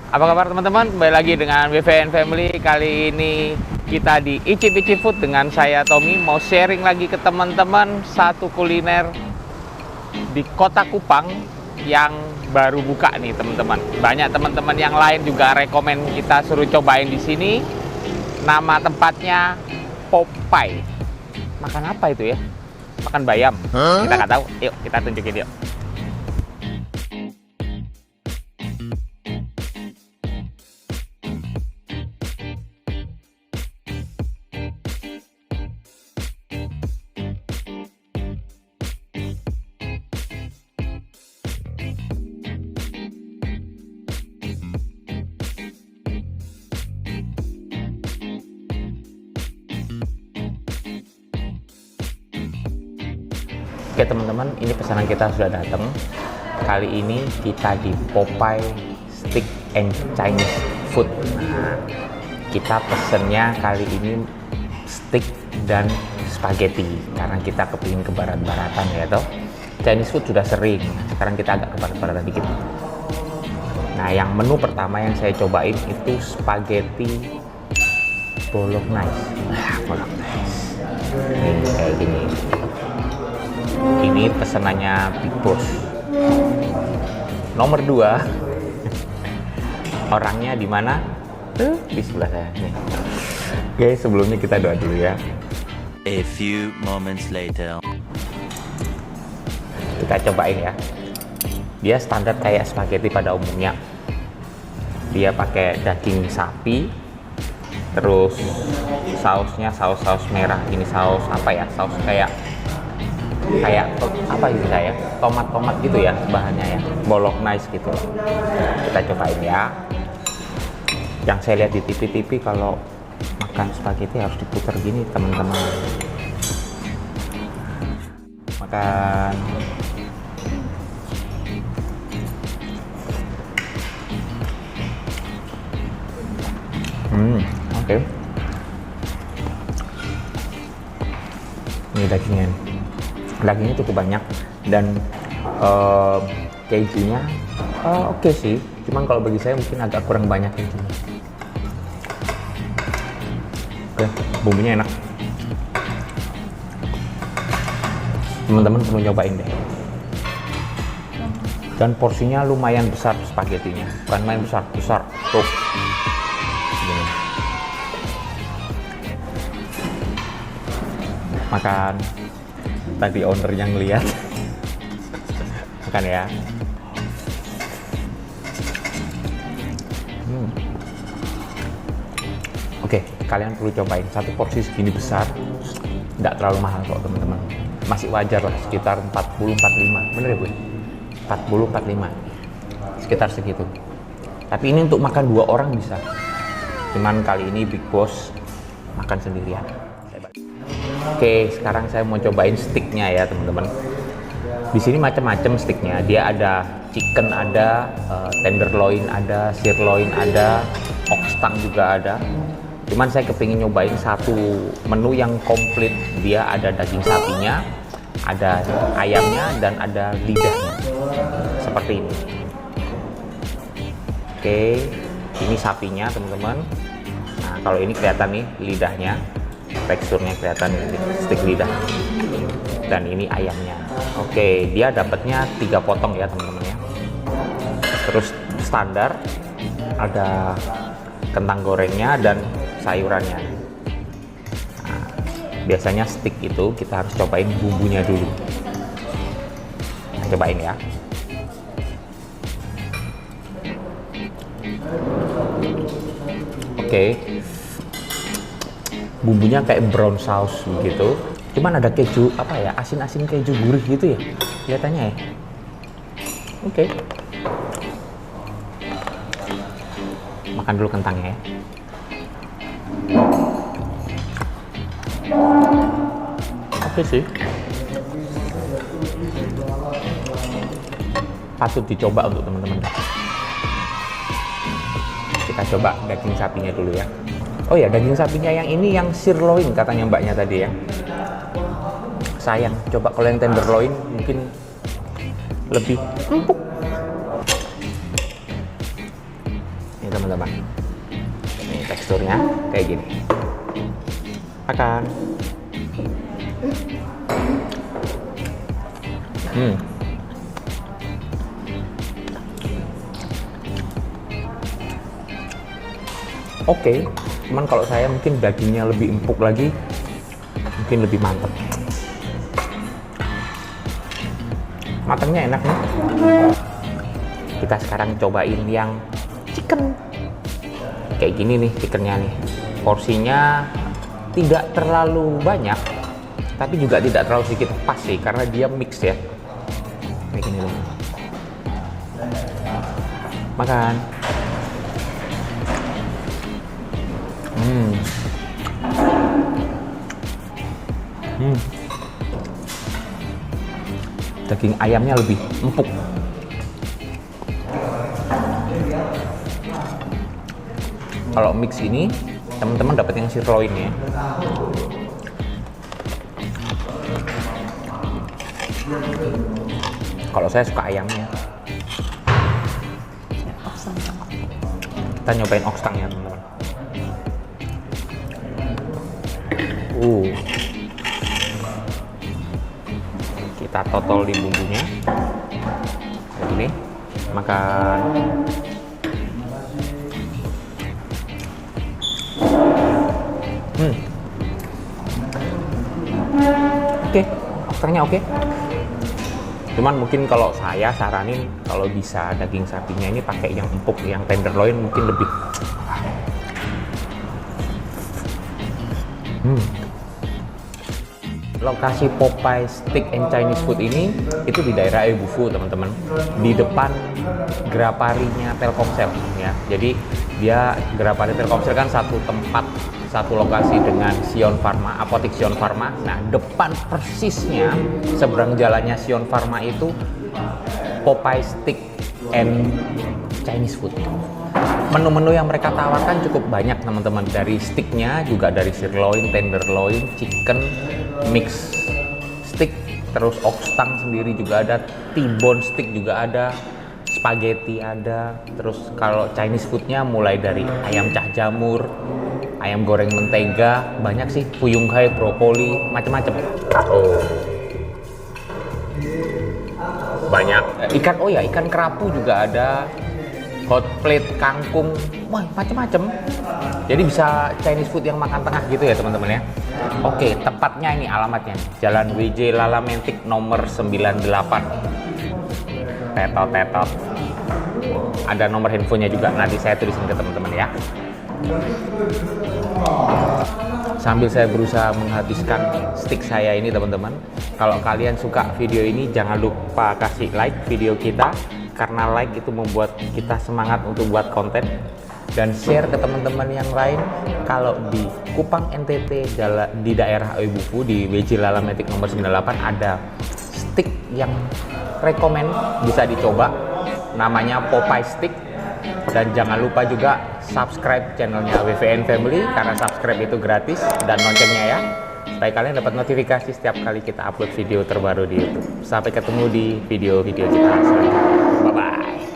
Apa kabar teman-teman? Kembali lagi dengan BVN Family. Kali ini kita di Icip-Icip Food dengan saya Tommy. Mau sharing lagi ke teman-teman satu kuliner di Kota Kupang yang baru buka nih teman-teman. Banyak teman-teman yang lain juga rekomen kita suruh cobain di sini. Nama tempatnya Popeye. Makan apa itu ya? Makan bayam? Kita nggak tahu. Yuk kita tunjukin yuk. Oke teman-teman, ini pesanan kita sudah datang. Kali ini kita di Popeye Steak and Chinese Food. Nah, kita pesennya kali ini steak dan spaghetti karena kita kepingin ke barat-baratan ya toh. Chinese food sudah sering, sekarang kita agak ke barat-baratan dikit. Nah, yang menu pertama yang saya cobain itu spaghetti bolognese. Bolognese. Ini kayak gini. Ini pesanannya Big Boss. Nomor 2. Orangnya di mana? Di sebelah saya nih. Oke, sebelumnya kita doa dulu ya. A few moments later. Kita cobain ya. Dia standar kayak spaghetti pada umumnya. Dia pakai daging sapi. Terus sausnya saus merah. Ini saus apa ya? Saus kayak apa gitu saya, tomat gitu ya bahannya ya, bolognese gitu. Kita cobain ya. Yang saya lihat di TV kalau makan spaghetti harus diputar gini teman-teman. Makan. Oke. Ini dagingnya cukup banyak dan kejunya oke sih, cuman kalau bagi saya mungkin agak kurang banyak kejunya. Oke, bumbunya enak, teman-teman perlu nyobain deh. Dan porsinya lumayan besar spagettinya, bukan main besar tuh gini. Makan. Tadi ownernya ngeliat. Makan ya. Oke, kalian perlu cobain. Satu porsi segini besar, nggak terlalu mahal kok teman-teman. Masih wajar lah, sekitar 40-45. Bener ya Bu? 40-45. Sekitar segitu. Tapi ini untuk makan 2 orang bisa. Cuman kali ini Big Boss makan sendirian. Oke, sekarang saya mau cobain steaknya ya teman-teman. Di sini macam-macam steaknya. Dia ada chicken, ada tenderloin, ada sirloin, ada ox tongue juga ada. Cuman saya kepingin nyobain satu menu yang komplit. Dia ada daging sapinya, ada ayamnya, dan ada lidahnya. Seperti ini. Oke, ini sapinya teman-teman. Nah, kalau ini kelihatan nih lidahnya. Teksturnya kelihatan steak lidah. Dan ini ayamnya. Oke, dia dapatnya 3 potong ya teman-teman ya. Terus standar ada kentang gorengnya dan sayurannya. Nah, biasanya steak itu kita harus cobain bumbunya dulu. Nah, cobain ya. Oke. Bumbunya kayak brown sauce gitu. Cuman ada keju apa ya, asin-asin keju gurih gitu ya kelihatannya ya. Oke. Makan dulu kentangnya ya. Oke sih, patut dicoba untuk teman-teman. Kita coba daging sapinya dulu ya. Oh ya, daging sapinya yang ini yang sirloin katanya mbaknya tadi ya. Sayang, coba kalau yang tenderloin mungkin lebih empuk. Ini teman-teman, ini teksturnya kayak gini. Makan. Oke, cuman kalau saya mungkin dagingnya lebih empuk lagi, mungkin lebih mantep. Matangnya enak nih. Kita sekarang cobain yang chicken. Kayak gini nih chickennya nih. Porsinya tidak terlalu banyak, tapi juga tidak terlalu sedikit, pas sih, karena dia mix ya. Kayak gini loh. Makan. Daging ayamnya lebih empuk. Kalau mix ini, teman-teman dapat yang sirloin ya. Kalau saya suka ayamnya. Kita nyobain oxtangnya teman-teman. Kita totol di bumbunya. Kayak gini. Makan. Oke, oxtangnya oke. Cuman mungkin kalau saya saranin kalau bisa daging sapinya ini pakai yang empuk, yang tenderloin mungkin lebih. Lokasi Popeye Steak and Chinese Food ini itu di daerah Ebufu teman-teman, di depan Graparinya Telkomsel ya. Jadi dia Grapari Telkomsel kan satu tempat, satu lokasi dengan Sion Pharma, apotek Sion Pharma. Nah, depan persisnya seberang jalannya Sion Pharma itu Popeye Steak and Chinese Food. Menu-menu yang mereka tawarkan cukup banyak teman-teman, dari steaknya juga dari sirloin, tenderloin, chicken, mix steak, terus oxtang sendiri juga ada, T-bone steak juga ada, spaghetti ada, terus kalau Chinese foodnya mulai dari ayam cah jamur, ayam goreng mentega, banyak sih, fuyung hai, brokoli, macam-macam. Banyak ikan, ikan kerapu juga ada, hot plate, kangkung, wah macam-macam. Jadi bisa Chinese food yang makan tengah gitu ya teman-teman ya. Oke, tepatnya ini alamatnya, Jalan WJ Lalamentik nomor 98. Tetot. Ada nomor handphonenya juga, nanti saya tulisin ke teman-teman ya. Sambil saya berusaha menghabiskan stick saya ini teman-teman, kalau kalian suka video ini jangan lupa kasih like video kita, karena like itu membuat kita semangat untuk buat konten, dan share ke teman-teman yang lain. Kalau di Kupang NTT di daerah Ebufu di WJ Lalamentik nomor 98 ada stick yang rekomen, bisa dicoba, namanya Popeye Steak. Dan jangan lupa juga subscribe channelnya WVN Family, karena subscribe itu gratis, dan loncengnya ya, supaya kalian dapat notifikasi setiap kali kita upload video terbaru di YouTube. Sampai ketemu di video-video kita selanjutnya. Bye-bye.